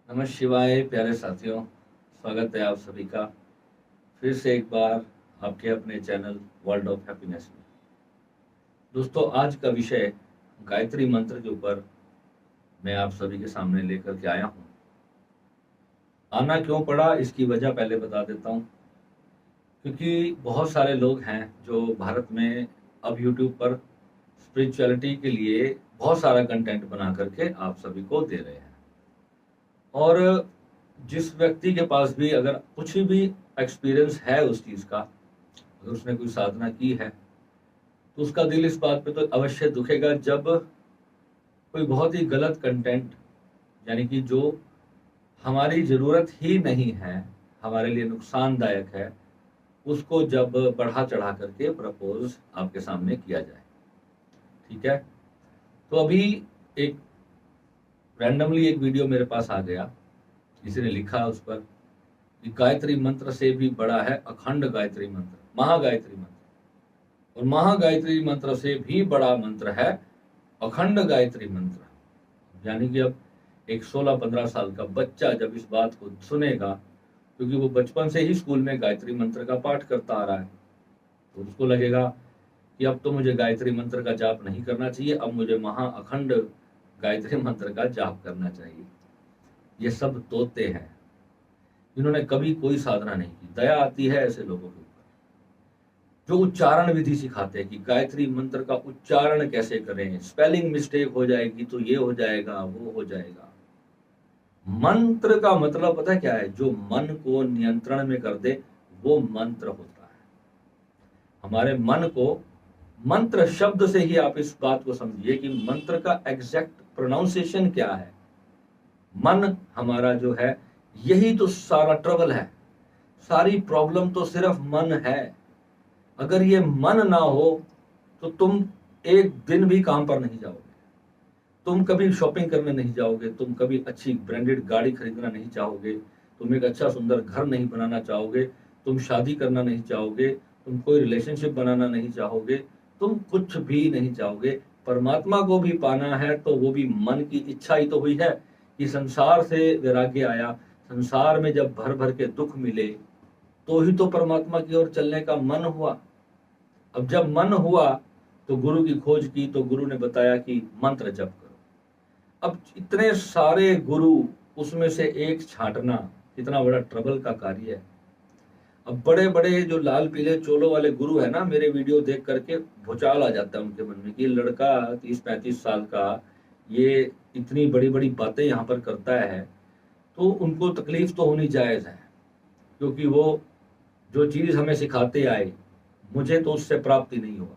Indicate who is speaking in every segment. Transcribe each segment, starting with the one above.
Speaker 1: नमः शिवाय प्यारे साथियों, स्वागत है आप सभी का फिर से एक बार आपके अपने चैनल वर्ल्ड ऑफ हैप्पीनेस में। दोस्तों, आज का विषय गायत्री मंत्र के ऊपर मैं आप सभी के सामने लेकर के आया हूँ। आना क्यों पड़ा, इसकी वजह पहले बता देता हूँ। क्योंकि बहुत सारे लोग हैं जो भारत में अब यूट्यूब पर स्पिरिचुअलिटी के लिए बहुत सारा कंटेंट बना करके आप सभी को दे रहे हैं। और जिस व्यक्ति के पास भी अगर कुछ भी एक्सपीरियंस है उस चीज़ का, अगर उसने कोई साधना की है, तो उसका दिल इस बात पे तो अवश्य दुखेगा जब कोई बहुत ही गलत कंटेंट, यानी कि जो हमारी ज़रूरत ही नहीं है, हमारे लिए नुकसानदायक है, उसको जब बढ़ा चढ़ा करके प्रपोज आपके सामने किया जाए। ठीक है, तो अभी एक रैंडमली एक वीडियो मेरे पास आ गया, किसी ने लिखा उस पर कि गायत्री मंत्र से भी बड़ा है अखंड गायत्री मंत्र, महागायत्री मंत्र, और महागायत्री मंत्र से भी बड़ा मंत्र है अखंड गायत्री मंत्र। यानी कि अब एक 16-15 साल का बच्चा जब इस बात को सुनेगा, क्योंकि वो बचपन से ही स्कूल में गायत्री मंत्र का पाठ करता आ रहा है, तो उसको लगेगा कि अब तो मुझे गायत्री मंत्र का जाप नहीं करना चाहिए, अब मुझे महा अखंड गायत्री मंत्र का जाप करना चाहिए। ये सब तोते हैं जिन्होंने कभी कोई साधना नहीं की। दया आती है ऐसे लोगों के ऊपर जो उच्चारण विधि सिखाते हैं कि गायत्री मंत्र का उच्चारण कैसे करें, स्पेलिंग मिस्टेक हो जाएगी तो ये हो जाएगा, वो हो जाएगा। मंत्र का मतलब पता है क्या है? जो मन को नियंत्रण में कर दे वो मंत्र होता है। हमारे मन को, मंत्र शब्द से ही आप इस बात को समझिए कि मंत्र का एग्जैक्ट प्रोनाउंसिएशन क्या है। मन हमारा जो है, यही तो सारा ट्रबल है, सारी प्रॉब्लम तो सिर्फ मन है। अगर ये मन ना हो तो तुम एक दिन भी काम पर नहीं जाओगे, तुम कभी शॉपिंग करने नहीं जाओगे, तुम कभी अच्छी ब्रांडेड गाड़ी खरीदना नहीं चाहोगे, तुम एक अच्छा सुंदर घर नहीं बनाना चाहोगे, तुम शादी करना नहीं चाहोगे, तुम कोई रिलेशनशिप बनाना नहीं चाहोगे, तुम कुछ भी नहीं चाहोगे। परमात्मा को भी पाना है तो वो भी मन की इच्छा ही तो हुई है कि संसार से वैराग्य आया, संसार में जब भर भर के दुख मिले तो ही तो परमात्मा की ओर चलने का मन हुआ। अब जब मन हुआ तो गुरु की खोज की, तो गुरु ने बताया कि मंत्र जप करो। अब इतने सारे गुरु, उसमें से एक छांटना कितना बड़ा ट्रबल का कार्य है। अब बड़े बड़े जो लाल पीले चोलों वाले गुरु है ना, मेरे वीडियो देख करके भुचाल आ जाता है उनके मन में कि लड़का 30-35 साल का ये इतनी बड़ी बड़ी बातें यहाँ पर करता है, तो उनको तकलीफ तो होनी जायज़ है, क्योंकि वो जो चीज़ हमें सिखाते आए, मुझे तो उससे प्राप्ति नहीं हुआ।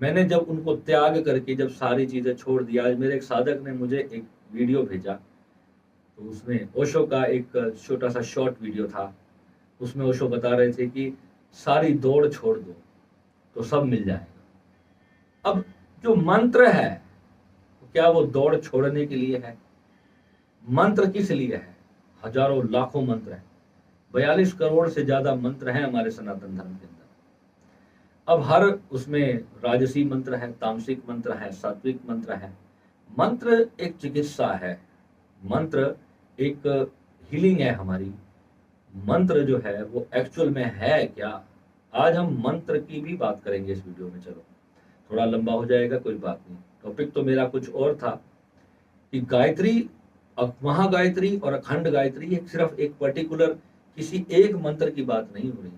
Speaker 1: मैंने जब उनको त्याग करके जब सारी चीज़ें छोड़ दिया, आज मेरे एक साधक ने मुझे एक वीडियो भेजा, तो उसमें ओशो का एक छोटा सा शॉर्ट वीडियो था। उसमें ओशो बता रहे थे कि सारी दौड़ छोड़ दो तो सब मिल जाएगा। अब जो मंत्र है, क्या वो दौड़ छोड़ने के लिए है? मंत्र किस लिए है? हजारों लाखों मंत्र हैं, 42 करोड़ से ज्यादा मंत्र हैं हमारे सनातन धर्म के अंदर। अब हर उसमें राजसी मंत्र है, तामसिक मंत्र है, सात्विक मंत्र है। मंत्र एक चिकित्सा है, मंत्र एक हीलिंग है हमारी। मंत्र जो है वो एक्चुअल में है क्या? आज हम मंत्र की भी बात करेंगे इस वीडियो में। चलो, थोड़ा लंबा हो जाएगा, कोई बात नहीं। टॉपिक तो मेरा कुछ और था कि गायत्री, महागायत्री और अखंड गायत्री सिर्फ एक पर्टिकुलर किसी एक मंत्र की बात नहीं हो रही।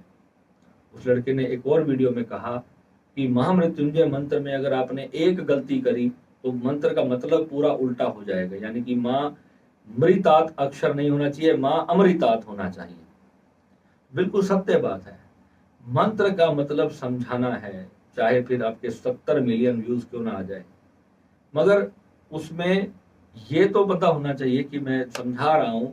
Speaker 1: उस लड़के ने एक और वीडियो में कहा कि महामृत्युंजय मंत्र में अगर आपने एक गलती करी तो मंत्र का मतलब पूरा उल्टा हो जाएगा। यानी कि माँ मृतात अक्षर नहीं होना चाहिए, माँ अमृतात होना चाहिए। बिल्कुल सत्य बात है। मंत्र का मतलब समझाना है, चाहे फिर आपके 70 मिलियन व्यूज क्यों ना आ जाए, मगर उसमें ये तो पता होना चाहिए कि मैं समझा रहा हूँ,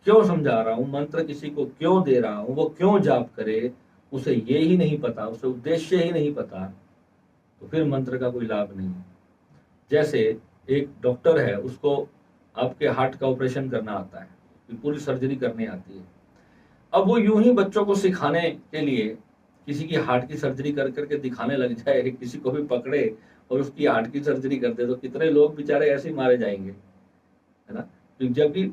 Speaker 1: क्यों समझा रहा हूँ, मंत्र किसी को क्यों दे रहा हूँ, वो क्यों जाप करे, उसे ये ही नहीं पता, उसे उद्देश्य ही नहीं पता, तो फिर मंत्र का कोई लाभ नहीं। जैसे एक डॉक्टर है, उसको आपके हार्ट का ऑपरेशन करना आता है, पूरी सर्जरी करनी आती है। अब वो यूं ही बच्चों को सिखाने के लिए किसी की हार्ट की सर्जरी कर करके दिखाने लग जाए, किसी को भी पकड़े और उसकी हार्ट की सर्जरी कर दे, तो कितने लोग बेचारे ऐसे ही मारे जाएंगे, है ना? जबकि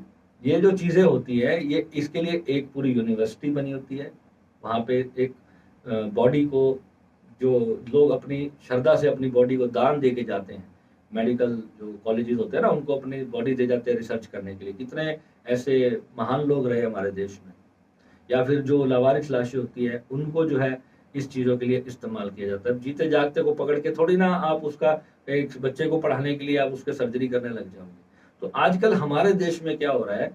Speaker 1: ये जो चीजें होती है, ये इसके लिए एक पूरी यूनिवर्सिटी बनी होती है। वहां पे एक बॉडी को, जो लोग अपनी श्रद्धा से अपनी बॉडी को दान दे के जाते हैं, मेडिकल जो कॉलेजेस होते हैं ना, उनको अपनी बॉडी दे जाते हैं रिसर्च करने के लिए। कितने ऐसे महान लोग रहे हमारे देश में। या फिर जो लावारिस लाशें होती है, उनको जो है इस चीज़ों के लिए इस्तेमाल किया जाता है। जीते जागते को पकड़ के थोड़ी ना आप उसका, एक बच्चे को पढ़ाने के लिए आप उसके सर्जरी करने लग जाओगे। तो आजकल हमारे देश में क्या हो रहा है,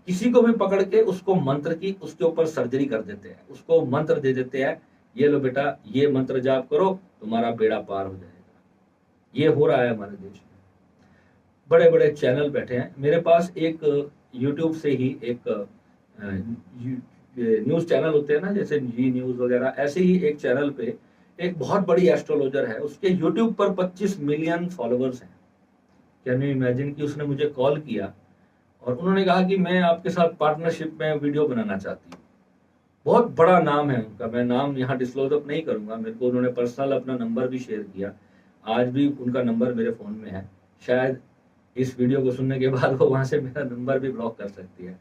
Speaker 1: किसी को भी पकड़ के उसको मंत्र की, उसके ऊपर सर्जरी कर देते हैं, उसको मंत्र दे देते हैं, ये लो बेटा ये मंत्र जाप करो, तुम्हारा बेड़ा पार हो जाएगा। ये हो रहा है हमारे देश में। बड़े बड़े चैनल बैठे हैं। मेरे पास एक यूट्यूब से ही एक न्यूज चैनल होते हैं ना, जैसे जी न्यूज वगैरह, ऐसे ही एक चैनल पे एक बहुत बड़ी एस्ट्रोलॉजर है, उसके यूट्यूब पर 25 मिलियन फॉलोअर्स हैं। कैन यू इमेजिन कि उसने मुझे कॉल किया और उन्होंने कहा कि मैं आपके साथ पार्टनरशिप में वीडियो बनाना चाहती हूँ। बहुत बड़ा नाम है उनका, मैं नाम यहाँ डिस्क्लोज अप नहीं करूंगा। मेरे को उन्होंने पर्सनल अपना नंबर भी शेयर किया, आज भी उनका नंबर मेरे फोन में है। शायद इस वीडियो को सुनने के बाद वो वहां से मेरा नंबर भी ब्लॉक कर सकती है।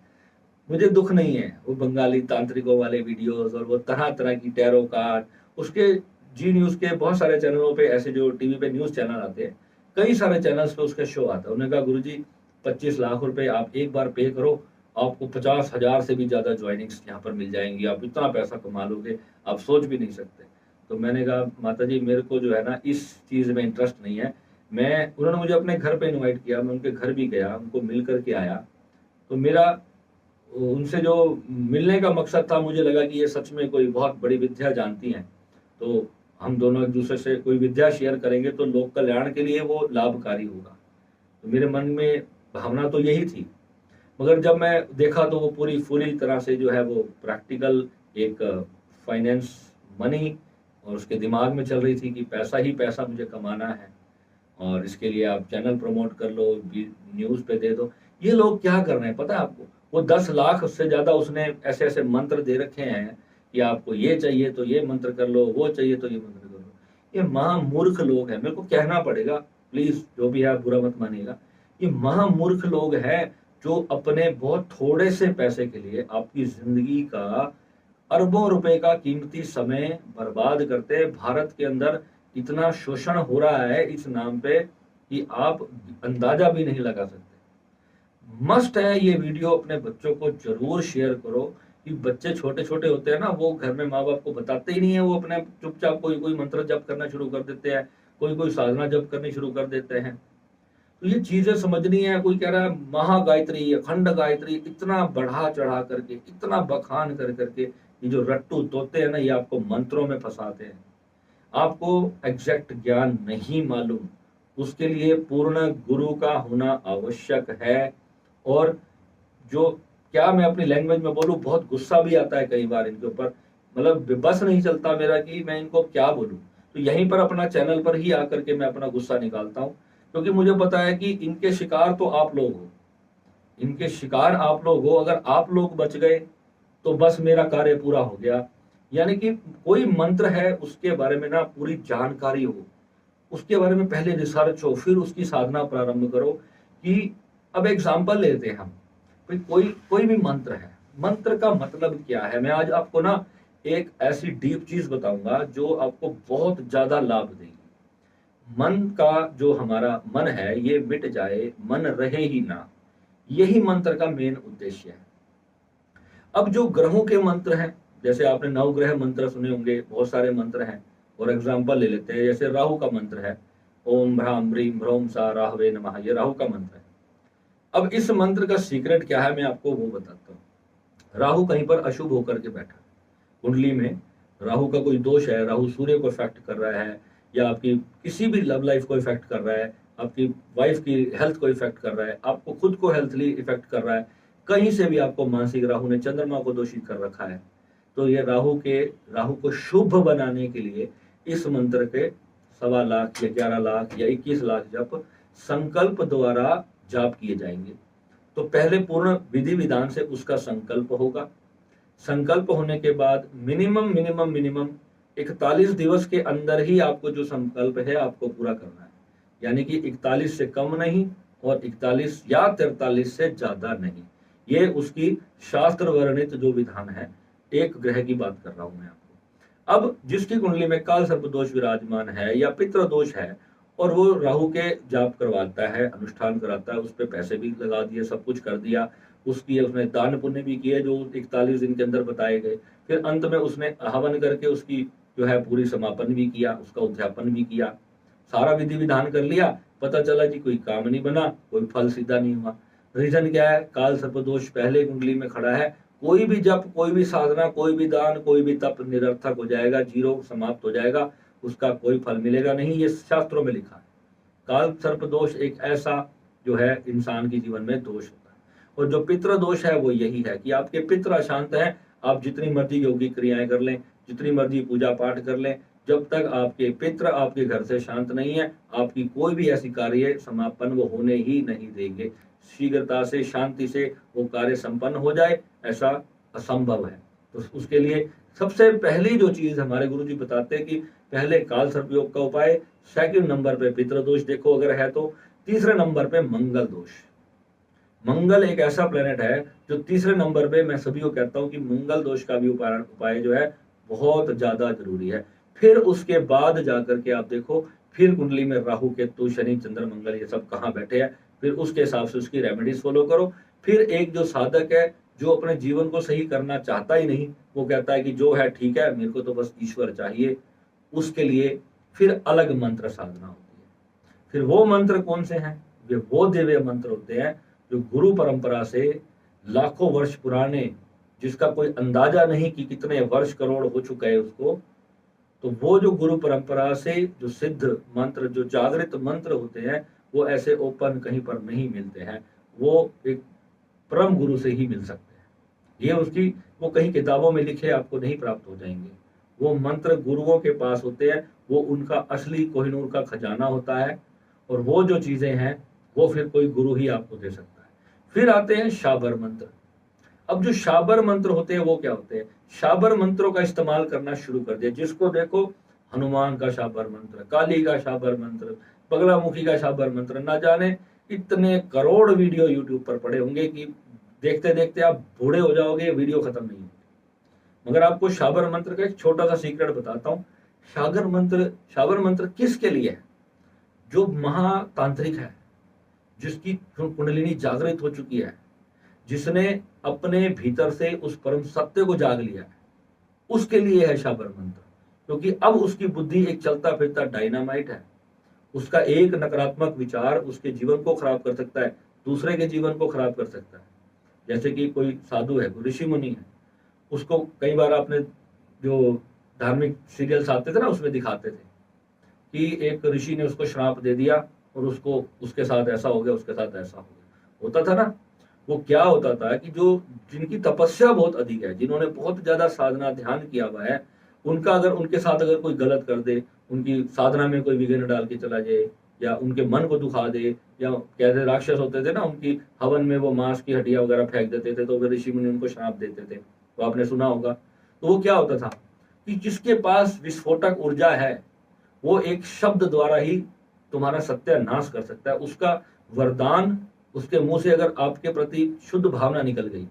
Speaker 1: मुझे दुख नहीं है, वो बंगाली तांत्रिकों वाले वीडियोस और वो तरह तरह की टैरो कार्ड, उसके जी न्यूज के बहुत सारे चैनलों पे, ऐसे जो टीवी पे न्यूज चैनल आते हैं, कई सारे चैनल्स पे उसका शो आता है। उन्होंने कहा गुरुजी 25 लाख रुपए आप एक बार पे करो, आपको 50,000 से भी ज्यादा ज्वाइनिंग्स यहाँ पर मिल जाएंगी, आप इतना पैसा कमा लोगे, आप सोच भी नहीं सकते। तो मैंने कहा माता जी मेरे को जो है ना इस चीज में इंटरेस्ट नहीं है। उन्होंने मुझे अपने घर पे इनवाइट किया, मैं उनके घर भी गया, उनको मिल करके आया। तो मेरा उनसे जो मिलने का मकसद था, मुझे लगा कि ये सच में कोई बहुत बड़ी विद्या जानती हैं, तो हम दोनों एक दूसरे से कोई विद्या शेयर करेंगे तो लोक कल्याण के लिए वो लाभकारी होगा। तो मेरे मन में भावना तो यही थी। मगर जब मैं देखा तो वो पूरी तरह से जो है वो प्रैक्टिकल एक फाइनेंस मनी और उसके दिमाग में चल रही थी कि पैसा ही पैसा मुझे कमाना है और इसके लिए आप चैनल प्रमोट कर लो, न्यूज पे दे दो। ये लोग क्या कर रहे हैं पता है आपको, वो 10 लाख से ज्यादा उसने ऐसे ऐसे मंत्र दे रखे हैं कि आपको ये चाहिए तो ये मंत्र कर लो, वो चाहिए तो ये मंत्र कर लो। ये महामूर्ख लोग हैं, मेरे को कहना पड़ेगा, प्लीज जो भी है आप बुरा मत मानिएगा। ये महामूर्ख लोग हैं जो अपने बहुत थोड़े से पैसे के लिए आपकी जिंदगी का अरबों रुपए का कीमती समय बर्बाद करते हैं। भारत के अंदर इतना शोषण हो रहा है इस नाम पे कि आप अंदाजा भी नहीं लगा सकते। मस्ट है ये वीडियो अपने बच्चों को जरूर शेयर करो, कि बच्चे छोटे छोटे होते हैं ना, वो घर में माँ बाप को बताते ही नहीं है, वो अपने चुपचाप कोई कोई मंत्र जप करना शुरू कर देते हैं, कोई कोई साधना जप करनी शुरू कर देते हैं। तो ये चीजें समझनी है। कोई कह रहा है महागायत्री, अखंड गायत्री, इतना बढ़ा चढ़ा करके, इतना बखान कर करके, ये जो रट्टू तोते हैं ना, ये आपको मंत्रों में फंसाते हैं। आपको एग्जैक्ट ज्ञान नहीं मालूम, उसके लिए पूर्ण गुरु का होना आवश्यक है। और जो, क्या मैं अपनी लैंग्वेज में बोलूं, बहुत गुस्सा भी आता है कई बार इनके ऊपर, मतलब बस नहीं चलता मेरा कि मैं इनको क्या बोलूं। तो यहीं पर अपना चैनल पर ही आकर के मैं अपना गुस्सा निकालता हूं, क्योंकि मुझे पता है कि इनके शिकार तो आप लोग हो, इनके शिकार आप लोग हो। अगर आप लोग बच गए तो बस मेरा कार्य पूरा हो गया। यानी कि कोई मंत्र है उसके बारे में ना पूरी जानकारी हो, उसके बारे में पहले रिसर्च हो, फिर उसकी साधना प्रारंभ करो। कि अब एग्जाम्पल लेते हैं हम, कोई कोई भी मंत्र है, मंत्र का मतलब क्या है। मैं आज आपको ना एक ऐसी डीप चीज बताऊंगा जो आपको बहुत ज्यादा लाभ देगी। मन का, जो हमारा मन है ये मिट जाए, मन रहे ही ना, यही मंत्र का मेन उद्देश्य है। अब जो ग्रहों के मंत्र हैं, जैसे आपने 9 ग्रह मंत्र सुने होंगे, बहुत सारे मंत्र हैं। और एग्जाम्पल ले लेते हैं, जैसे राहु का मंत्र है, ओम भ्राम ह्रीम भ्रौम सा राहवे नमः, ये राहु का मंत्र है। अब इस मंत्र का सीक्रेट क्या है मैं आपको वो बताता हूँ। राहु कहीं पर अशुभ होकर के बैठा, कुंडली में राहु का कोई दोष है, राहु सूर्य को इफेक्ट कर रहा है, या आपकी किसी भी लव लाइफ को इफेक्ट कर रहा है, आपकी वाइफ की हेल्थ को इफेक्ट कर रहा है, आपको खुद को हेल्थली इफेक्ट कर रहा है, कहीं से भी आपको मानसिक, राहु ने चंद्रमा को दोषी कर रखा है। तो ये राहु को शुभ बनाने के लिए इस मंत्र के 1.25 लाख या 11 लाख या 21 लाख जप संकल्प द्वारा जाप किए जाएंगे। तो पहले पूर्ण विधि विधान से उसका संकल्प होगा। संकल्प होने के बाद मिनिमम मिनिमम मिनिमम 41 दिवस के अंदर ही आपको जो संकल्प है आपको पूरा करना है। यानी कि 41 से कम नहीं और 41 या 43 से ज्यादा नहीं। ये उसकी शास्त्र वर्णित जो विधान है, एक ग्रह की बात कर रहा हूं मैं आपको। अब जिसकी कुंडली में काल सर्प दोष विराजमान है या पितृ दोष है और वो राहु के जाप करवाता है, अनुष्ठान कराता है, उस पर पैसे भी लगा दिए, सब कुछ कर दिया, उसने दान पुण्य भी किए जो 41 दिन के अंदर बताए गए, फिर अंत में उसने हवन करके उसकी जो है पूरी समापन भी किया, उसका उद्यापन भी किया, सारा विधि विधान कर लिया, पता चला कि कोई काम नहीं बना, कोई फल सीधा नहीं हुआ। रीजन क्या है? काल सर्प दोष पहले कुंडली में खड़ा है। कोई भी जप, कोई भी साधना, कोई भी दान, कोई भी तप निरर्थक हो जाएगा, जीरो समाप्त हो जाएगा, उसका कोई फल मिलेगा नहीं। ये शास्त्रों में लिखा है। काल सर्प दोष एक ऐसा जो है इंसान के जीवन में दोष होता है। और जो पितृ दोष है वो यही है कि आपके पितृ अशांत हैं। आप जितनी मर्जी योगी क्रियाएं कर लें, जितनी मर्जी पूजा पाठ कर लें, जब तक आपके पितृ आपके घर से शांत नहीं है, आपकी कोई भी ऐसी कार्य समापन वो होने ही नहीं देंगे। शीघ्रता से, शांति से वो कार्य संपन्न हो जाए, ऐसा असंभव है। तो उसके लिए सबसे पहली जो चीज हमारे गुरुजी बताते हैं कि पहले काल सर्प योग का उपाय, सेकंड नंबर पे पितृ दोष देखो अगर है तो, तीसरे नंबर पे मंगल दोष। मंगल एक ऐसा प्लेनेट है जो तीसरे नंबर पे, मैं सभी को कहता हूं कि मंगल दोष का भी उपाय जो है बहुत ज्यादा जरूरी है। फिर उसके बाद जाकर के आप देखो, फिर कुंडली में राहु केतु शनि चंद्र मंगल ये सब कहाँ बैठे हैं, फिर उसके हिसाब से उसकी रेमेडीज फॉलो करो। फिर एक जो साधक है जो अपने जीवन को सही करना चाहता ही नहीं, वो कहता है कि जो है ठीक है, मेरे को तो बस ईश्वर चाहिए, उसके लिए फिर अलग मंत्र साधना होती है। फिर वो मंत्र कौन से हैं? वे वो दिव्य मंत्र होते हैं जो गुरु परंपरा से लाखों वर्ष पुराने, जिसका कोई अंदाजा नहीं कि कितने वर्ष करोड़ हो चुका है उसको, तो वो जो गुरु परंपरा से जो सिद्ध मंत्र, जो जागृत मंत्र होते हैं, वो ऐसे ओपन कहीं पर नहीं मिलते हैं, वो एक परम गुरु से ही मिल सकते हैं। ये उसकी वो कहीं किताबों में लिखे आपको नहीं प्राप्त हो जाएंगे। वो मंत्र गुरुओं के पास होते हैं, वो उनका असली कोहिनूर का खजाना होता है, और वो जो चीजें हैं वो फिर कोई गुरु ही आपको दे सकता है। फिर आते हैं शाबर मंत्र। अब जो शाबर मंत्र होते हैं वो क्या होते हैं? शाबर मंत्रों का इस्तेमाल करना शुरू कर दिया, जिसको देखो हनुमान का शाबर मंत्र, काली का शाबर मंत्र, बगलामुखी का शाबर मंत्र, ना जाने इतने करोड़ वीडियो यूट्यूब पर पड़े होंगे कि देखते देखते आप बूढ़े हो जाओगे, वीडियो खत्म नहीं होगी। मगर आपको शाबर मंत्र का एक छोटा सा सीक्रेट बताता हूँ। शाबर मंत्र किसके लिए है? जो महातांत्रिक है, जिसकी कुंडलिनी जागृत हो चुकी है, जिसने अपने भीतर से उस परम सत्य को जाग लिया है, उसके लिए है शाबर मंत्र। क्योंकि अब उसकी बुद्धि एक चलता फिरता डायनामाइट है। उसका एक नकारात्मक विचार उसके जीवन को खराब कर सकता है, दूसरे के जीवन को खराब कर सकता है। जैसे कि कोई साधु है, कोई ऋषि मुनि है, उसको कई बार आपने जो धार्मिक सीरियल्स आते थे ना, उसमें दिखाते थे कि एक ऋषि ने उसको श्राप दे दिया और उसको, उसके साथ ऐसा हो गया, उसके साथ ऐसा हो गया, होता था ना। वो क्या होता था कि जो जिनकी तपस्या बहुत अधिक है, जिन्होंने बहुत ज्यादा साधना ध्यान किया हुआ है, उनका अगर उनके साथ अगर कोई गलत कर दे, उनकी साधना में कोई विघ्न डाल के चला जाए, या उनके मन को दुखा दे, या कहते राक्षस होते थे ना, उनकी हवन में वो मांस की हड्डियां वगैरह फेंक देते थे, तो वे ऋषि मुनि उनको श्राप देते थे, तो आपने सुना होगा। तो वो क्या होता था कि जिसके पास विस्फोटक ऊर्जा है, वो एक शब्द द्वारा ही तुम्हारा सत्यानाश कर सकता है। उसका वरदान, उसके मुंह से अगर आपके प्रति शुद्ध भावना निकल गई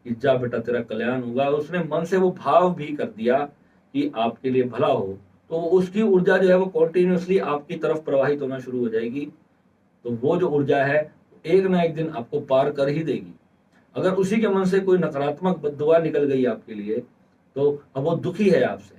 Speaker 1: कि जा बेटा तेरा कल्याण होगा, उसने मन से वो भाव भी कर दिया कि आपके लिए भला हो, तो उसकी ऊर्जा जो है वो कॉन्टिन्यूसली आपकी तरफ प्रवाहित होना शुरू हो जाएगी। तो वो जो ऊर्जा है एक ना एक दिन आपको पार कर ही देगी। अगर उसी के मन से कोई नकारात्मक बद्दुआ निकल गई आपके लिए, तो अब वो दुखी है आपसे,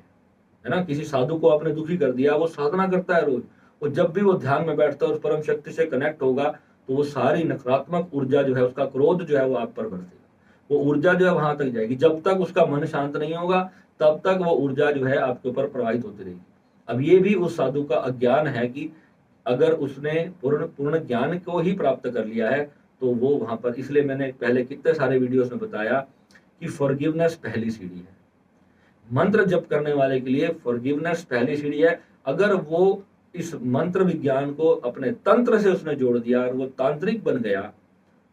Speaker 1: है ना। किसी साधु को आपने दुखी कर दिया, वो साधना करता है रोज, और जब भी वो ध्यान में बैठता है और परम शक्ति से कनेक्ट होगा, तो वो सारी नकारात्मक ऊर्जा जो है, उसका क्रोध जो है वो आप पर बरसेगा। वो ऊर्जा जो है वहां तक जाएगी। जब तक उसका मन शांत नहीं होगा, तब तक वो ऊर्जा जो है आपके ऊपर प्रवाहित होती रहेगी। अब ये भी उस साधु का अज्ञान है कि अगर उसने पूर्ण ज्ञान को ही प्राप्त कर लिया है, तो वो वहां पर, इसलिए मैंने पहले कितने सारे वीडियोस में बताया कि फॉरगिवनेस पहली सीढ़ी है। मंत्र जप करने वाले के लिए फॉरगिवनेस पहली सीढ़ी है। अगर वो इस मंत्र विज्ञान को अपने तंत्र से उसने जोड़ दिया और वो तांत्रिक बन गया,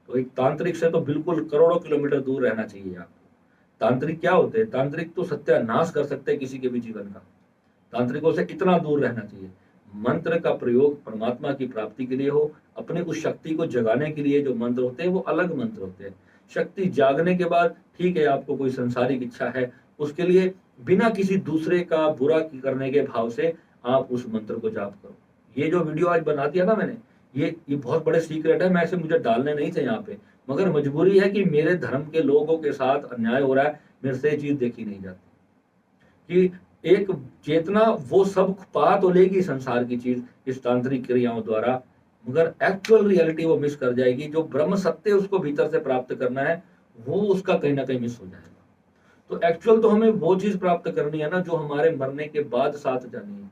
Speaker 1: तो एक तांत्रिक से तो बिल्कुल करोड़ों किलोमीटर दूर रहना चाहिए आपको। तांत्रिक क्या होते हैं? तांत्रिक तो सत्यानाश कर सकते हैं किसी के भी जीवन का। तांत्रिकों से इतना दूर रहना चाहिए। मंत्र का प्रयोग परमात्मा की प्राप्ति के लिए हो, अपने उस शक्ति को जगाने के लिए जो मंत्र होते हैं वो अलग मंत्र होते हैं। शक्ति जागने के बाद ठीक है, आपको कोई संसारिक इच्छा है, उसके लिए बिना किसी दूसरे का बुरा करने के भाव से आप उस मंत्र को जाप करो। ये जो वीडियो आज बना दिया ना मैंने, ये बहुत बड़े सीक्रेट है, मैं ऐसे मुझे डालने नहीं थे यहाँ पे, मगर मजबूरी है कि मेरे धर्म के लोगों के साथ अन्याय हो रहा है, मेरे से ये चीज देखी नहीं जाती कि एक चेतना वो सब पा तो लेगी संसार की चीज इस तांत्रिक क्रियाओं द्वारा, मगर एक्चुअल रियलिटी वो मिस कर जाएगी। जो ब्रह्म सत्य उसको भीतर से प्राप्त करना है वो उसका कहीं ना कहीं मिस हो जाएगा। तो एक्चुअल तो हमें वो चीज प्राप्त करनी है ना जो हमारे मरने के बाद साथ जानी है।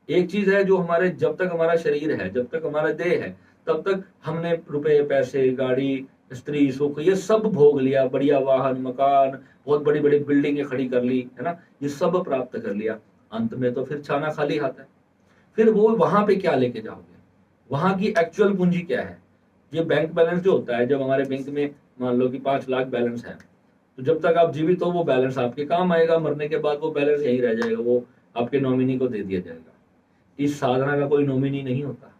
Speaker 1: एक चीज है जो हमारे, जब तक हमारा शरीर है, जब तक हमारा देह है, तब तक हमने रुपए पैसे गाड़ी स्त्री सुख ये सब भोग लिया, बढ़िया वाहन मकान, बहुत बड़ी बड़ी बिल्डिंगें खड़ी कर ली है ना, ये सब प्राप्त कर लिया। अंत में तो फिर छाना खाली हाथ है। फिर वो वहां पे क्या लेके जाओगे, वहां की एक्चुअल पूंजी क्या है। ये बैंक बैलेंस जो होता है, जब हमारे बैंक में मान लो कि 5 लाख बैलेंस है, तो जब तक आप जीवित हो वो बैलेंस आपके काम आएगा, मरने के बाद वो बैलेंस यहीं रह जाएगा, वो आपके नॉमिनी को दे दिया जाएगा। इस साधना का कोई नॉमिनी नहीं होता,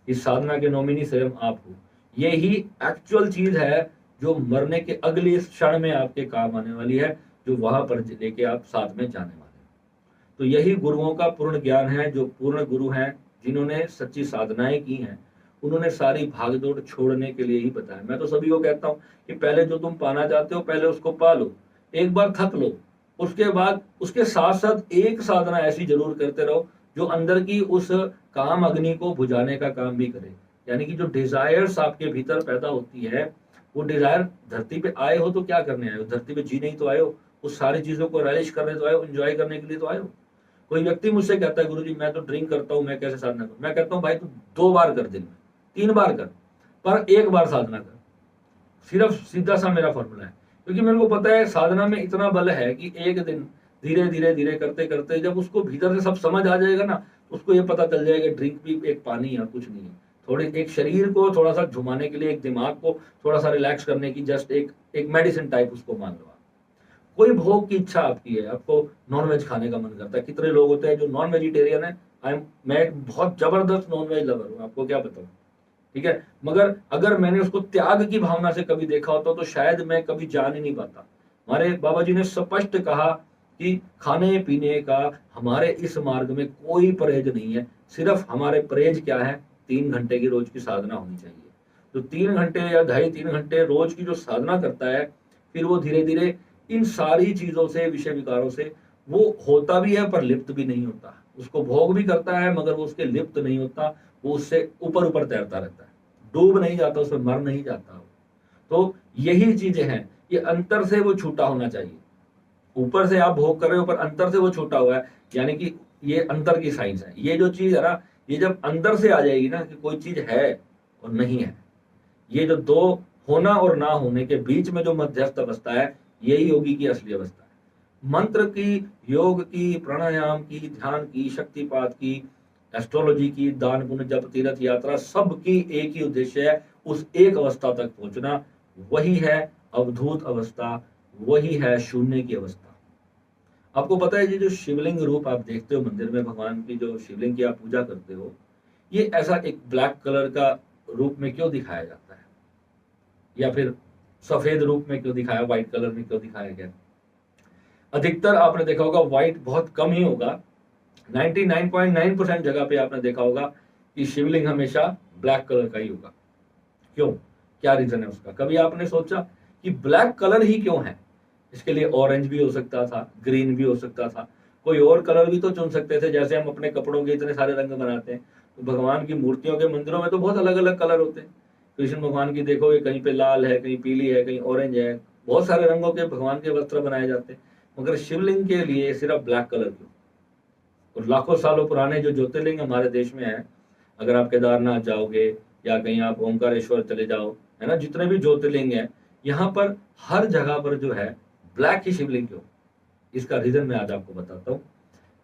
Speaker 1: इस साधना के नॉमिनी स्वयं आप हो। यही एक्चुअल चीज है जो मरने के अगले क्षण में आपके काम आने वाली है, जो वहां पर लेके आप साथ में जाने वाले हैं। तो यही गुरुओं का पूर्ण ज्ञान है। जो पूर्ण गुरु हैं, जिन्होंने सच्ची साधनाएं की हैं, उन्होंने सारी भागदौड़ छोड़ने के लिए ही बताया। मैं तो सभी को कहता हूँ कि पहले जो तुम पाना चाहते हो पहले उसको पा लो, एक बार थक लो, उसके बाद उसके साथ साथ एक साधना ऐसी जरूर करते रहो जो अंदर की उस काम अग्नि को बुझाने का काम भी करे। यानी कि जो डिजायर्स आपके भीतर पैदा होती है, वो डिजायर, धरती पे आए हो तो क्या करने आए हो, धरती पे जीने ही तो आए हो, उस सारी चीजों को रिलीज करने तो आए हो, एंजॉय करने के लिए तो आए हो। कोई व्यक्ति मुझसे कहता है गुरुजी मैं तो ड्रिंक करता हूँ, मैं कैसे साधना करूं। मैं कहता हूँ भाई तू 2 बार कर दिन में, 3 बार कर, पर 1 बार साधना कर। सिर्फ सीधा सा मेरा फॉर्मूला है, क्योंकि मेरे को पता है साधना में इतना बल है कि एक दिन धीरे धीरे धीरे करते करते जब उसको भीतर से सब समझ आ जाएगा ना, उसको ये पता चल जाएगा ड्रिंक भी एक पानी है, कुछ नहीं है। थोड़ी एक शरीर को थोड़ा सा झुमाने के लिए, एक दिमाग को थोड़ा सा रिलैक्स करने की जस्ट एक मेडिसिन टाइप उसको मान लो। कोई भोग की इच्छा आपकी है, आपको नॉनवेज खाने का मन करता है, कितने लोग होते हैं जो नॉन वेजिटेरियन है। मैं एक बहुत जबरदस्त नॉनवेज लवर हूँ, आपको क्या बताऊँ, ठीक है। मगर अगर मैंने उसको त्याग की भावना से कभी देखा होता तो शायद मैं कभी जान ही नहीं पाता। हमारे बाबा जी ने स्पष्ट कहा कि खाने पीने का हमारे इस मार्ग में कोई परहेज नहीं है, सिर्फ हमारे परहेज क्या है, 3 घंटे की रोज की साधना होनी चाहिए। तो 3 घंटे या 2.5-3 घंटे रोज की जो साधना करता है, फिर वो धीरे धीरे इन सारी चीजों से, विषय विकारों से वो होता भी है पर लिप्त भी नहीं होता। उसको भोग भी करता है मगर वो उसके लिप्त नहीं होता, वो उससे ऊपर ऊपर तैरता रहता है, डूब नहीं जाता, उसमें मर नहीं जाता। तो यही चीजें हैं, ये अंतर से वो छूटा होना चाहिए। ऊपर से आप भोग कर रहे हो पर अंतर से वो छूटा हुआ है, यानी कि ये अंतर की साइंस है। ये जो चीज है ना, ये जब अंदर से आ जाएगी ना कि कोई चीज है और नहीं है, ये जो दो होना और ना होने के बीच में जो मध्यस्थ अवस्था है, यही योगी की असली अवस्था है। मंत्र की, योग की, प्राणायाम की, ध्यान की, शक्तिपात की, एस्ट्रोलॉजी की, दान पुण्य जप तीर्थ यात्रा, सबकी एक ही उद्देश्य है, उस एक अवस्था तक पहुंचना। वही है अवधूत अवस्था, वही है शून्य की अवस्था। आपको पता है ये जो शिवलिंग रूप आप देखते हो मंदिर में, भगवान की जो शिवलिंग की आप पूजा करते हो, ये ऐसा एक ब्लैक कलर का रूप में क्यों दिखाया जाता है, या फिर सफेद रूप में क्यों दिखाया, व्हाइट कलर में क्यों दिखाया गया। अधिकतर आपने देखा होगा व्हाइट बहुत कम ही होगा, 99.9% जगह पे आपने देखा होगा कि शिवलिंग हमेशा ब्लैक कलर का ही होगा। क्यों, क्या रीजन है उसका, कभी आपने सोचा कि ब्लैक कलर ही क्यों है। इसके लिए ऑरेंज भी हो सकता था, ग्रीन भी हो सकता था, कोई और कलर भी तो चुन सकते थे। जैसे हम अपने कपड़ों के इतने सारे रंग बनाते हैं, तो भगवान की मूर्तियों के मंदिरों में तो बहुत अलग अलग कलर होते हैं। कृष्ण भगवान की देखोगे कहीं पे लाल है, कहीं पीली है, कहीं ऑरेंज है, बहुत सारे रंगों के भगवान के वस्त्र बनाए जाते हैं, मगर शिवलिंग के लिए सिर्फ ब्लैक कलर क्यों। और लाखों सालों पुराने जो ज्योतिर्लिंग हमारे देश में है, अगर आप केदारनाथ जाओगे या कहीं आप ओंकारेश्वर चले जाओ, है ना, जितने भी ज्योतिर्लिंग है, यहाँ पर हर जगह पर जो है ब्लैक ही शिवलिंग क्यों। इसका रीजन मैं आज आपको बताता हूँ।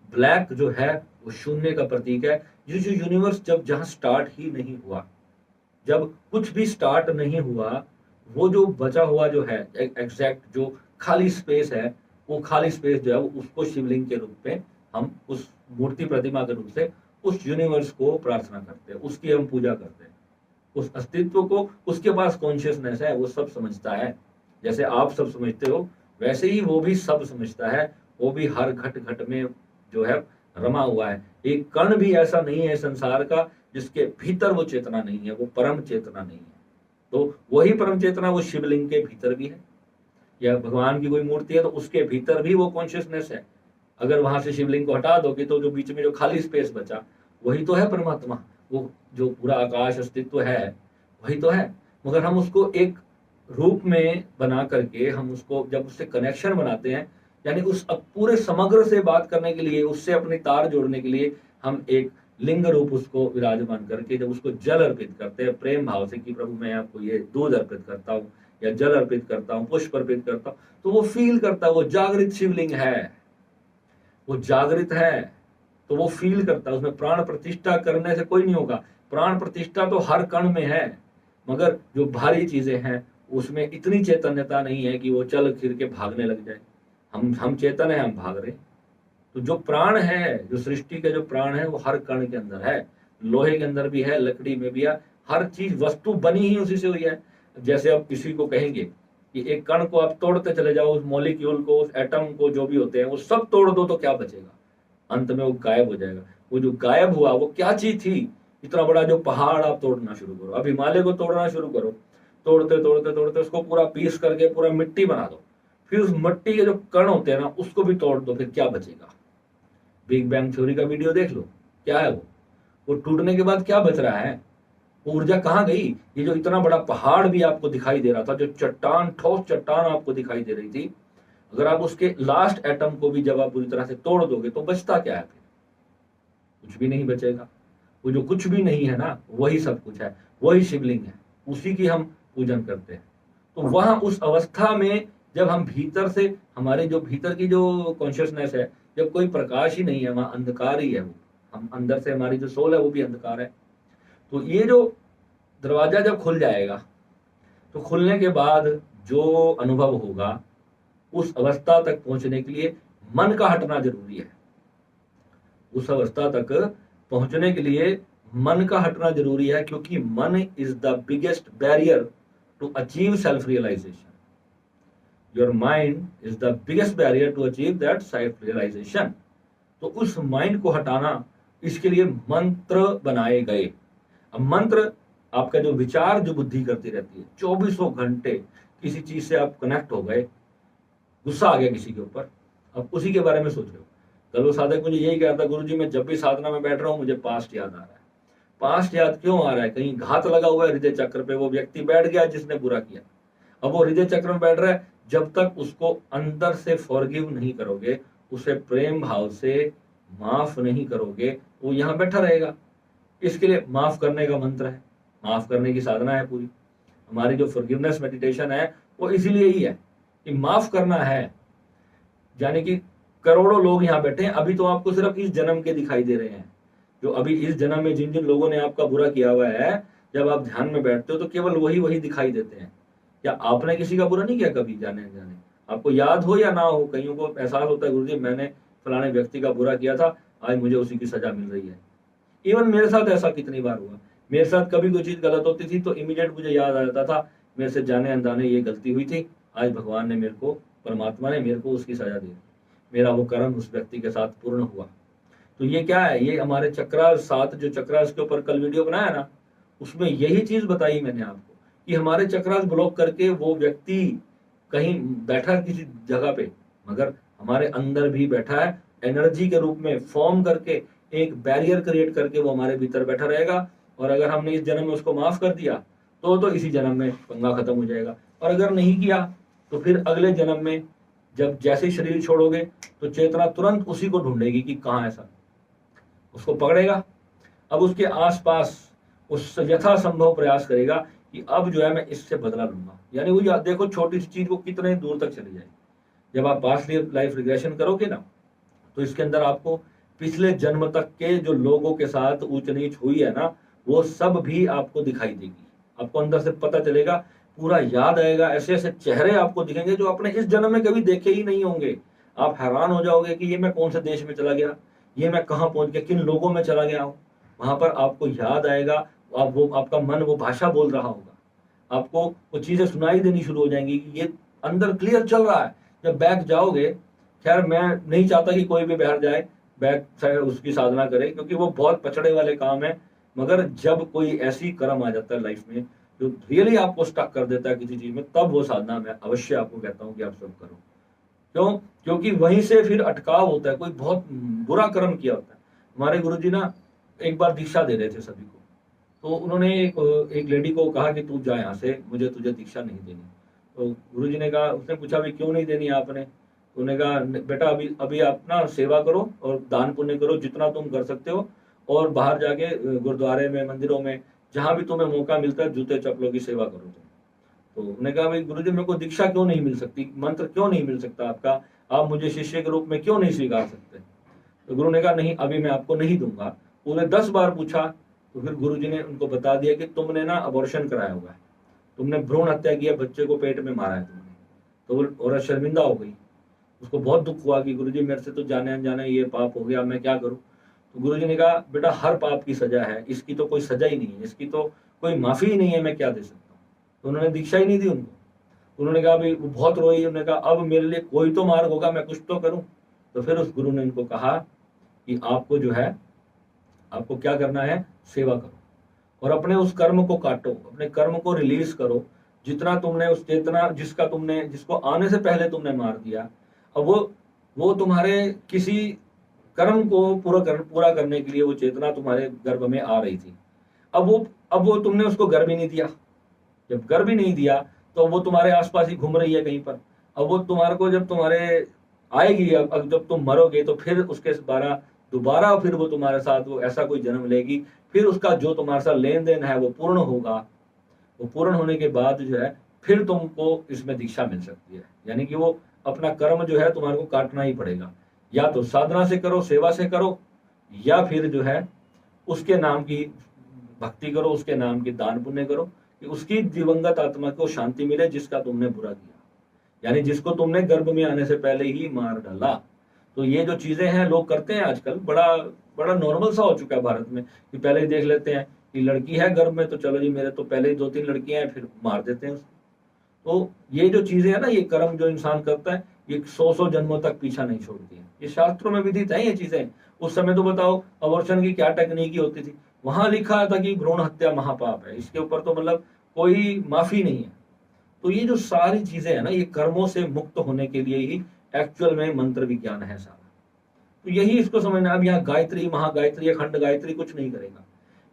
Speaker 1: ब्लैक जो है वो शून्य का प्रतीक है। ये जो यूनिवर्स जब जहां स्टार्ट ही नहीं हुआ, जब कुछ भी स्टार्ट नहीं हुआ, वो जो बचा हुआ जो है एग्जैक्ट जो खाली स्पेस है, वो खाली स्पेस जो है वो उसको शिवलिंग के रूप में हम उस मूर्ति प्रतिमा के रूप से उस यूनिवर्स को प्रार्थना करते हैं, उसकी हम पूजा करते हैं, उस अस्तित्व को। उसके पास कॉन्शियसनेस है, वो सब समझता है। जैसे आप सब समझते हो वैसे ही वो भी सब समझता है। वो भी हर घट घट में जो है रमा हुआ है। एक कण भी ऐसा नहीं है संसार का जिसके भीतर वो चेतना नहीं है, वो परम चेतना नहीं है। तो वही परम चेतना वो शिवलिंग के भीतर भी है, या भगवान की कोई मूर्ति है तो उसके भीतर भी वो कॉन्शियसनेस है। अगर वहां से शिवलिंग को हटा दोगे तो जो बीच में जो खाली स्पेस बचा वही तो है परमात्मा। वो जो पूरा आकाश अस्तित्व है वही तो है। मगर हम उसको एक रूप में बना करके हम उसको जब उससे कनेक्शन बनाते हैं, यानी उस पूरे समग्र से बात करने के लिए, उससे अपनी तार जोड़ने के लिए हम एक लिंग रूप उसको विराजमान करके जब उसको जल अर्पित करते हैं प्रेम भाव से कि प्रभु मैं आपको ये दूध अर्पित करता हूँ या जल अर्पित करता हूँ, पुष्प अर्पित करता हूँ, तो वो फील करता है। वो जागृत शिवलिंग है, वो जागृत है, तो वो फील करता है। उसमें प्राण प्रतिष्ठा करने से कोई नहीं होगा। प्राण प्रतिष्ठा तो हर कण में है, मगर जो भारी चीजें हैं उसमें इतनी चैतन्यता नहीं है कि वो चल फिर के भागने लग जाए। हम चेतन है, हम भाग रहे। तो जो प्राण है, जो सृष्टि के जो प्राण है, वो हर कण के अंदर है। लोहे के अंदर भी है, लकड़ी में भी है। हर चीज वस्तु बनी ही उसी से हुई है। जैसे आप किसी को कहेंगे कि एक कण को आप तोड़ते चले जाओ, उस मॉलिक्यूल को, उस एटम को, जो भी होते हैं वो सब तोड़ दो तो क्या बचेगा? अंत में वो गायब हो जाएगा। वो जो गायब हुआ वो क्या चीज थी? इतना बड़ा जो पहाड़ आप तोड़ना शुरू करो, अब हिमालय को तोड़ना शुरू करो, तोड़ते तोड़ते तोड़ते उसको पूरा पीस करके पूरा मिट्टी बना दो, फिर उस मिट्टी के जो कण होते हैं ना उसको भी तोड़ दो, फिर क्या बचेगा? बिग बैंग थ्योरी का वीडियो देख लो, क्या है वो टूटने के बाद क्या बच रहा है? ऊर्जा कहाँ गई? ये जो इतना बड़ा पहाड़ भी आपको दिखाई दे रहा था, जो चट्टान, ठोस चट्टान आपको दिखाई दे रही थी, अगर आप उसके लास्ट एटम को भी जब आप पूरी तरह से तोड़ दोगे तो बचता क्या है? फिर कुछ भी नहीं बचेगा। वो जो कुछ भी नहीं है ना, वही सब कुछ है, वही शिवलिंग है, उसी की हम पूजन करते हैं। तो वहां उस अवस्था में जब हम भीतर से, हमारे जो भीतर की जो कॉन्शियसनेस है, जब कोई प्रकाश ही नहीं है, वहां अंधकार ही है। वो हम अंदर से, हमारी जो सोल है वो भी अंधकार है। तो ये जो दरवाजा जब खुल जाएगा तो खुलने के बाद जो अनुभव होगा, उस अवस्था तक पहुंचने के लिए मन का हटना जरूरी है। उस अवस्था तक पहुंचने के लिए मन का हटना जरूरी है, क्योंकि मन is the biggest barrier to achieve self realisation. Your mind is the biggest barrier to achieve that self realisation. तो उस माइंड को हटाना, इसके लिए मंत्र बनाए गए। अब मंत्र आपका जो विचार, जो बुद्धि करती रहती है 24 घंटे, किसी चीज से आप कनेक्ट हो गए, गुस्सा आ गया किसी के ऊपर, अब उसी के बारे में सोच रहे हो। कल वो साधक मुझे यही कह रहा था, गुरुजी मैं जब भी साधना में बैठ रहा हूँ मुझे पास्ट याद आ रहा है। पास्ट याद क्यों आ रहा है? कहीं घात लगा हुआ है हृदय चक्र पे, वो व्यक्ति बैठ गया जिसने बुरा किया। अब वो हृदय चक्र में बैठ रहा है, जब तक उसको अंदर से फॉरगिव नहीं करोगे, उसे प्रेम भाव से माफ नहीं करोगे, वो यहाँ बैठा रहेगा। इसके लिए माफ करने का मंत्र है, माफ करने की साधना है पूरी। हमारी जो फॉरगिवनेस मेडिटेशन है वो इसीलिए ही है कि माफ करना है। यानी कि करोड़ों लोग यहाँ बैठे हैं, अभी तो आपको सिर्फ इस जन्म के दिखाई दे रहे हैं। जो अभी इस जन्म में जिन जिन लोगों ने आपका बुरा किया हुआ है, जब आप ध्यान में बैठते हो तो केवल वही दिखाई देते हैं। क्या आपने किसी का बुरा नहीं किया कभी? जाने अनजाने आपको याद हो या ना हो, कईयों को एहसास होता है, गुरुजी मैंने फलाने व्यक्ति का बुरा किया था, आज मुझे उसी की सजा मिल रही है। इवन मेरे साथ ऐसा कितनी बार हुआ। मेरे साथ कभी कोई चीज गलत होती थी तो इमीडिएट मुझे याद आ जाता था, मेरे से जाने अनजाने ये गलती हुई थी, आज भगवान ने मेरे को, परमात्मा ने मेरे को उसकी सजा दी, मेरा वो कर्म उस व्यक्ति के साथ पूर्ण हुआ। तो ये क्या है? ये हमारे चक्रास, 7 जो चक्रास के ऊपर कल वीडियो बनाया ना, उसमें यही चीज बताई मैंने आपको कि हमारे चक्रास ब्लॉक करके वो व्यक्ति कहीं बैठा किसी जगह पे, मगर हमारे अंदर भी बैठा है, एनर्जी के रूप में फॉर्म करके, एक बैरियर क्रिएट करके वो हमारे भीतर बैठा रहेगा। और अगर हमने इस जन्म में उसको माफ कर दिया तो इसी जन्म में पंगा खत्म हो जाएगा। और अगर नहीं किया तो फिर अगले जन्म में जब जैसे ही शरीर छोड़ोगे तो चेतना तुरंत उसी को ढूंढेगी कि कहाँ ऐसा, उसको पकड़ेगा। अब उसके आसपास उस यथासंभव प्रयास करेगा कि अब जो है मैं इससे बदला लूंगा। यानी वो देखो छोटी सी चीज वो कितने दूर तक चली जाएगी। जब आप पास्ट लाइफ रिग्रेशन करोगे ना, तो इसके अंदर आपको पिछले जन्म तक के जो लोगों के साथ ऊंच नीच हुई है ना, वो सब भी आपको दिखाई देगी। आपको अंदर से पता चलेगा, पूरा याद आएगा, ऐसे ऐसे चेहरे आपको दिखेंगे जो आपने इस जन्म में कभी देखे ही नहीं होंगे। आप हैरान हो जाओगे कि ये मैं कौन से देश में चला गया, ये मैं कहाँ पहुंच गया, किन लोगों में चला गया हूँ। वहां पर आपको याद आएगा, आप वो आपका मन वो भाषा बोल रहा होगा, आपको वो चीजें सुनाई देनी शुरू हो जाएंगी कि ये अंदर क्लियर चल रहा है। जब बैक जाओगे, खैर मैं नहीं चाहता कि कोई भी बाहर जाए बैक उसकी साधना करे, क्योंकि वो बहुत पछड़े वाले काम है। मगर जब कोई ऐसी कर्म आ जाता है लाइफ में जो रियली आपको स्टक कर देता है किसी चीज में, तब वो साधना मैं अवश्य आपको कहता हूँ कि आप सब करो। क्यों? क्योंकि वहीं से फिर अटकाव होता है, कोई बहुत बुरा कर्म किया होता है। हमारे गुरुजी ना एक बार दीक्षा दे रहे थे सभी को, तो उन्होंने एक लेडी को कहा कि तू जा यहाँ से, मुझे तुझे दीक्षा नहीं देनी। तो गुरुजी ने कहा, उसने पूछा भी क्यों नहीं देनी आपने? तो उन्होंने कहा बेटा अभी अभी आप ना सेवा करो और दान पुण्य करो जितना तुम कर सकते हो, और बाहर जाके गुरुद्वारे में मंदिरों में जहां भी तुम्हें मौका मिलता है जूते चप्पलों की सेवा करो तुम। तो उन्होंने कहा भाई गुरुजी मेरे को दीक्षा क्यों नहीं मिल सकती, मंत्र क्यों नहीं मिल सकता आपका, आप मुझे शिष्य के रूप में क्यों नहीं स्वीकार सकते? तो गुरु ने कहा नहीं अभी मैं आपको नहीं दूंगा। उन्हें 10 बार पूछा, तो फिर गुरुजी ने उनको बता दिया कि तुमने ना अबॉर्शन कराया हुआ है, तुमने भ्रूण हत्या किया, बच्चे को पेट में मारा है तुमने। तो वो औरत शर्मिंदा हो गई, उसको बहुत दुख हुआ कि गुरुजी मेरे से तो जाने अनजाने ये पाप हो गया, मैं क्या करूं? तो गुरुजी ने कहा बेटा हर पाप की सजा है, इसकी तो कोई सजा ही नहीं है, इसकी तो कोई माफी ही नहीं है, मैं क्या दे सकता हूँ? तो उन्होंने दीक्षा ही नहीं दी उनको। उन्होंने कहा भाई वो बहुत रोई, उन्होंने कहा अब मेरे लिए कोई तो मार्ग होगा, मैं कुछ तो करूं। तो फिर उस गुरु ने उनको कहा कि आपको जो है, आपको क्या करना है, सेवा करो और अपने उस कर्म को काटो, अपने कर्म को रिलीज करो। जितना तुमने उस चेतना जिसका तुमने जिसको आने से पहले तुमने मार दिया, अब वो तुम्हारे किसी कर्म को पूरा करने के लिए वो चेतना तुम्हारे गर्भ में आ रही थी। अब वो तुमने उसको गर्भ ही नहीं दिया। जब गर्भ ही नहीं दिया तो वो तुम्हारे आसपास ही घूम रही है कहीं पर। अब वो तुम्हारे को जब तुम्हारे आएगी, अब जब तुम मरोगे तो फिर उसके दोबारा फिर वो तुम्हारे साथ वो ऐसा कोई जन्म लेगी, फिर उसका जो तुम्हारे साथ लेन देन है वो पूर्ण होगा। वो पूर्ण होने के बाद जो है फिर तुमको इसमें दीक्षा मिल सकती है। यानी कि वो अपना कर्म जो है तुम्हारे को काटना ही पड़ेगा, या तो साधना से करो, सेवा से करो, या फिर जो है उसके नाम की भक्ति करो, उसके नाम की दान पुण्य करो, कि उसकी दिवंगत आत्मा को शांति मिले जिसका तुमने बुरा किया, यानी जिसको तुमने गर्भ में आने से पहले ही मार डाला। तो ये जो चीजें हैं लोग करते हैं आजकल, बड़ा बड़ा नॉर्मल सा हो चुका है भारत में, कि पहले ही देख लेते हैं कि लड़की है गर्भ में तो चलो जी मेरे तो पहले ही 2-3 लड़कियां हैं, फिर मार देते हैं उसको। तो ये जो चीजें है ना, ये कर्म जो इंसान करता है, ये 100 जन्मों तक पीछा नहीं छोड़ती है। ये शास्त्रों में विदित है ये चीजें। उस समय तो बताओ अबॉर्शन की क्या टेक्निक होती थी, वहां लिखा था कि भ्रूण हत्या महापाप है, इसके ऊपर तो मतलब कोई माफी नहीं है। तो ये जो सारी चीजें है ना, ये कर्मों से मुक्त होने के लिए ही एक्चुअल में मंत्र विज्ञान है सारा। तो यही इसको समझना। अब यहाँ गायत्री, महागायत्री या खंड गायत्री कुछ नहीं करेगा।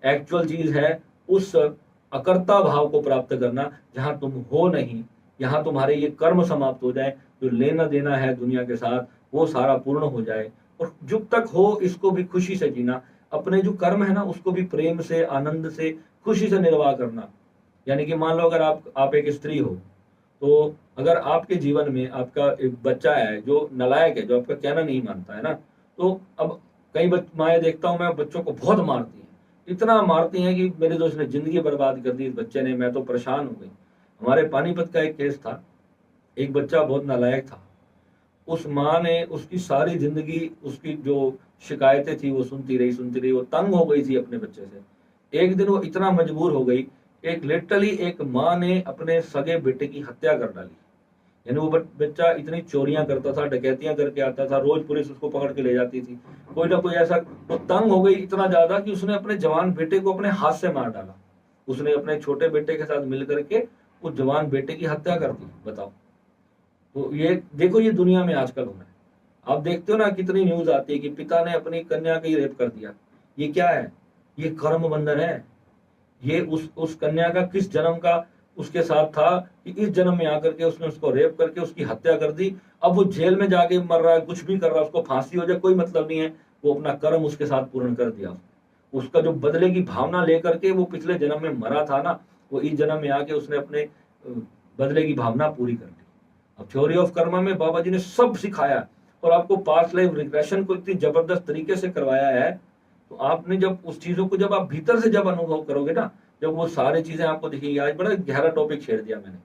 Speaker 1: एक्चुअल चीज है उस अकर्ता भाव को प्राप्त करना, जहां तुम हो नहीं, यहाँ तुम्हारे ये कर्म समाप्त हो जाए, जो लेना देना है दुनिया के साथ वो सारा पूर्ण हो जाए, और जब तक हो इसको भी खुशी से जीना। अपने जो कर्म है ना उसको भी प्रेम से, आनंद से, खुशी से निर्वाह करना। यानी कि मान लो अगर आप एक स्त्री हो, तो अगर आपके जीवन में आपका एक बच्चा है जो नालायक है, जो आपका कहना नहीं मानता है ना, तो अब कई माएँ देखता हूं मैं, बच्चों को बहुत मारती हैं, इतना मारती हैं कि मेरे दोस्त ने जिंदगी बर्बाद कर दी इस बच्चे ने, मैं तो परेशान हो गई। हमारे पानीपत का एक केस था, एक बच्चा बहुत नालायक था, उस माँ ने उसकी सारी जिंदगी उसकी जो शिकायतें थी वो सुनती रही, वो तंग हो गई थी अपने बच्चे से। एक दिन वो इतना मजबूर हो गई, एक लिटरली एक माँ ने अपने सगे बेटे की हत्या कर डाली। यानी वो बच्चा इतनी चोरियां करता था, डकैतियां करके आता था, रोज पुलिस उसको पकड़ के ले जाती थी, कोई ना कोई ऐसा। वो तंग हो गई इतना ज्यादा कि उसने अपने जवान बेटे को अपने हाथ से मार डाला। उसने अपने छोटे बेटे के साथ मिल करके उस जवान बेटे की हत्या कर दी। बताओ, तो ये देखो ये दुनिया में आजकल हो रहा है। आप देखते हो ना कितनी न्यूज आती है कि पिता ने अपनी कन्या का ही रेप कर दिया। ये क्या है? ये कर्म बंधन है। ये उस कन्या का किस जन्म का उसके साथ था कि इस जन्म में आकर के उसने उसको रेप करके उसकी हत्या कर दी। अब वो जेल में जाके मर रहा है, कुछ भी कर रहा है, उसको फांसी हो जाए कोई मतलब नहीं है, वो अपना कर्म उसके साथ पूर्ण कर दिया। उसका जो बदले की भावना लेकर के वो पिछले जन्म में मरा था ना, वो इस जन्म में आके उसने अपने बदले की भावना पूरी कर ली। अब थ्योरी ऑफ कर्मा में बाबा जी ने सब सिखाया, और आपको पास्ट लाइफ रिग्रेशन को इतनी जबरदस्त तरीके से करवाया है। तो आपने जब उस चीजों को जब आप भीतर से जब अनुभव करोगे ना, जब वो सारी चीजें आपको दिखेंगी। आज बड़ा गहरा टॉपिक छेड़ दिया मैंने,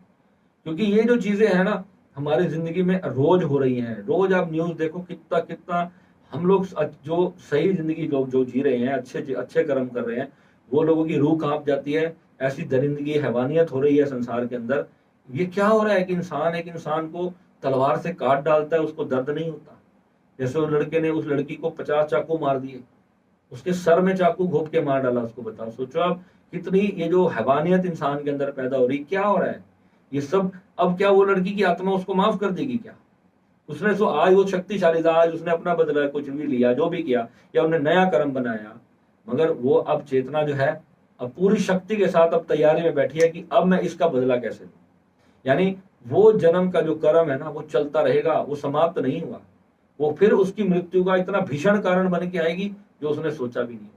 Speaker 1: क्योंकि ये जो चीजें हैं ना हमारी जिंदगी में रोज हो रही हैं। रोज आप न्यूज देखो, कितना कितना हम लोग जो सही जिंदगी लोग जो जी रहे हैं, अच्छे अच्छे कर्म कर रहे हैं, वो लोगों की रूह कांप जाती है। ऐसी दरिंदगी, हैवानियत हो रही है संसार के अंदर। ये क्या हो रहा है कि इंसान एक इंसान को तलवार से काट डालता है, उसको दर्द नहीं होता। जैसे उस लड़के ने उस लड़की को 50 चाकू मार दिए, उसके सर में चाकू घोप के मार डाला उसको। बताओ, सोचो आप कितनी ये जो हैवानियत इंसान के अंदर पैदा हो रही, क्या हो रहा है ये सब। अब क्या वो लड़की की आत्मा उसको माफ कर देगी क्या? उसने तो आज वो शक्तिशाली था, आज उसने अपना बदला कुछ भी लिया, जो भी किया, या उन्हें नया कर्म बनाया, मगर वो अब चेतना जो है अब पूरी शक्ति के साथ अब तैयारी में बैठी है कि अब मैं इसका बदला कैसे लूं। यानी वो जन्म का जो कर्म है ना, वो चलता रहेगा, वो समाप्त नहीं हुआ। वो फिर उसकी मृत्यु का इतना भीषण कारण बन के आएगी जो उसने सोचा भी नहीं,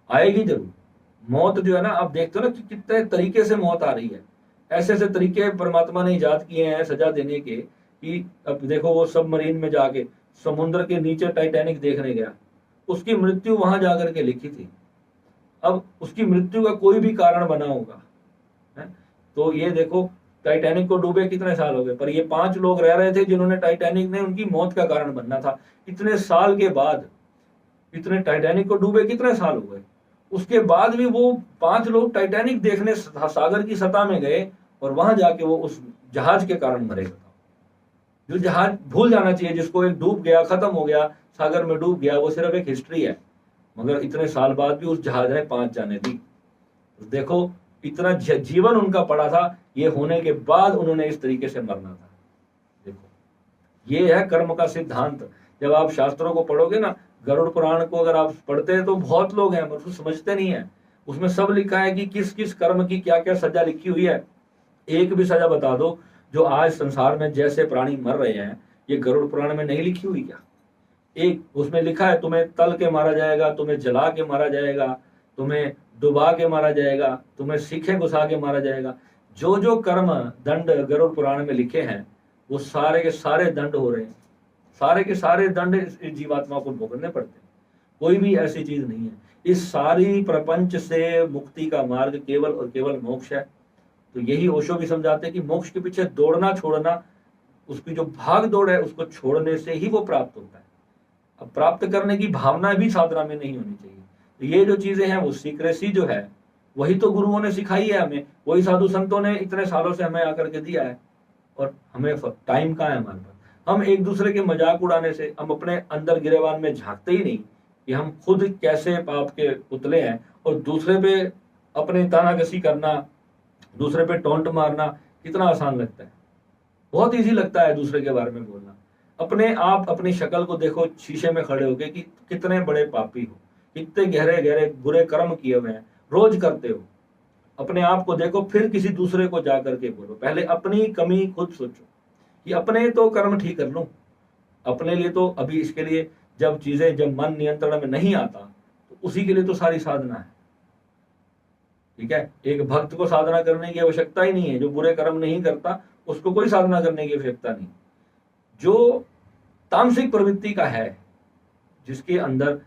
Speaker 1: आएगी जरूर। मौत जो है ना, आप देखते हो ना कि कितने तरीके से मौत आ रही है। ऐसे ऐसे तरीके परमात्मा ने इजाद किए हैं सजा देने के कि अब देखो, वो सबमरीन में जाके समुद्र के नीचे टाइटैनिक देखने गया, उसकी मृत्यु वहां जाकर के लिखी थी। अब उसकी मृत्यु का कोई भी कारण बना होगा है? तो ये देखो, टाइटैनिक को डूबे कितने साल हो गए, पर ये 5 लोग रह रहे थे जिन्होंने, टाइटैनिक ने उनकी मौत का कारण बनना था। इतने साल के बाद, इतने टाइटैनिक को डूबे कितने साल हो गए, उसके बाद भी वो 5 लोग टाइटैनिक देखने सागर की सतह में गए, और वहां जाके वो उस जहाज के कारण मरे। जो जहाज भूल जाना चाहिए, जिसको एक डूब गया, खत्म हो गया, सागर में डूब गया, वो सिर्फ एक हिस्ट्री है, मगर इतने साल बाद भी उस जहाज ने 5 जाने दी। देखो, इतना जीवन उनका पड़ा था, ये होने के बाद उन्होंने इस तरीके से मरना था। देखो, ये है कर्म का सिद्धांत। जब आप शास्त्रों को पढ़ोगे ना, गरुड़ पुराण को अगर आप पढ़ते हैं तो बहुत लोग हैं पर उसको समझते नहीं है। उसमें सब लिखा है कि किस किस कर्म की क्या क्या सजा लिखी हुई है। एक भी सजा बता दो जो आज संसार में जैसे प्राणी मर रहे हैं, ये गरुड़ पुराण में नहीं लिखी हुई क्या? एक उसमें लिखा है, तुम्हें तल के मारा जाएगा, तुम्हें जला के मारा जाएगा, तुम्हें डुबा के मारा जाएगा, तुम्हें सीखे घुसा के मारा जाएगा। जो जो कर्म दंड गरुड़ पुराण में लिखे हैं, वो सारे के सारे दंड हो रहे हैं, सारे के सारे दंड इस जीवात्मा को भोगने पड़ते हैं। कोई भी ऐसी चीज नहीं है। इस सारी प्रपंच से मुक्ति का मार्ग केवल और केवल मोक्ष है। तो यही ओशो भी समझाते हैं कि मोक्ष के पीछे दौड़ना छोड़ना, उसकी जो भाग दौड़ है उसको छोड़ने से ही वो प्राप्त होता है। अब प्राप्त करने की भावना भी साधना में नहीं होनी चाहिए। तो ये जो चीजें हैं, वो सीक्रेसी जो है, वही तो गुरुओं ने सिखाई है हमें, वही साधु संतों ने इतने सालों से हमें आकर के दिया है। और हमें टाइम कहाँ है हमारे पास? हम एक दूसरे के मजाक उड़ाने से, हम अपने अंदर गिरेबान में झांकते ही नहीं कि हम खुद कैसे पाप के पुतले हैं, और दूसरे पे अपने तानाकसी करना, दूसरे पे टोंट मारना कितना आसान लगता है। बहुत इजी लगता है दूसरे के बारे में बोलना। अपने आप अपनी शक्ल को देखो शीशे में खड़े होके कि कितने बड़े पापी हो, कितने गहरे गहरे बुरे कर्म किए हुए हैं, रोज करते हो। अपने आप को देखो, फिर किसी दूसरे को जा करके बोलो। पहले अपनी कमी खुद सोचो कि अपने तो कर्म ठीक कर लो अपने लिए। तो अभी इसके लिए जब मन नियंत्रण में नहीं आता, तो उसी के लिए तो सारी साधना है। ठीक है, एक भक्त को साधना करने की आवश्यकता ही नहीं है। जो बुरे कर्म नहीं करता उसको कोई साधना करने की आवश्यकता नहीं। जो तामसिक प्रवृत्ति का है, जिसके अंदर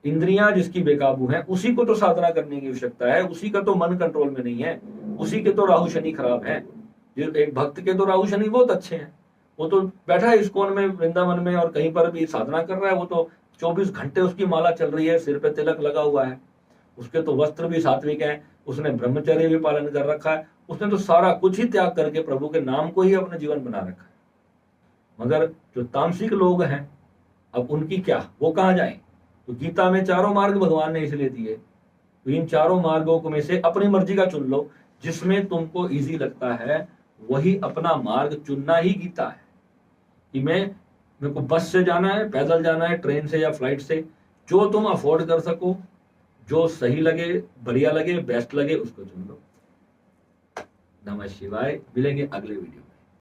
Speaker 1: इंद्रियां जिसकी बेकाबू है, उसी को तो साधना करने की आवश्यकता है। उसी का तो मन कंट्रोल में नहीं है, उसी के तो राहु शनि खराब है। एक भक्त के तो राहु शनि बहुत अच्छे हैं, वो तो बैठा है इस्कॉन में, वृंदावन में, और कहीं पर भी साधना कर रहा है। वो तो 24 घंटे उसकी माला चल रही है, सिर पे तिलक लगा हुआ है, उसके तो वस्त्र भी सात्विक हैं, उसने ब्रह्मचर्य भी पालन कर रखा है, उसने तो सारा कुछ ही त्याग करके प्रभु के नाम को ही अपना जीवन बना रखा है। मगर जो तामसिक लोग हैं, अब उनकी क्या, वो कहाँ जाए? तो गीता में 4 मार्ग भगवान ने इसलिए दिए। तो इन 4 मार्गों में से अपनी मर्जी का चुन लो, जिसमें तुमको इजी लगता है वही अपना मार्ग चुनना ही गीता है। कि मेरे को बस से जाना है, पैदल जाना है, ट्रेन से या फ्लाइट से, जो तुम अफोर्ड कर सको, जो सही लगे, बढ़िया लगे, बेस्ट लगे, उसको चुन लो। नमः शिवाय। मिलेंगे अगले वीडियो।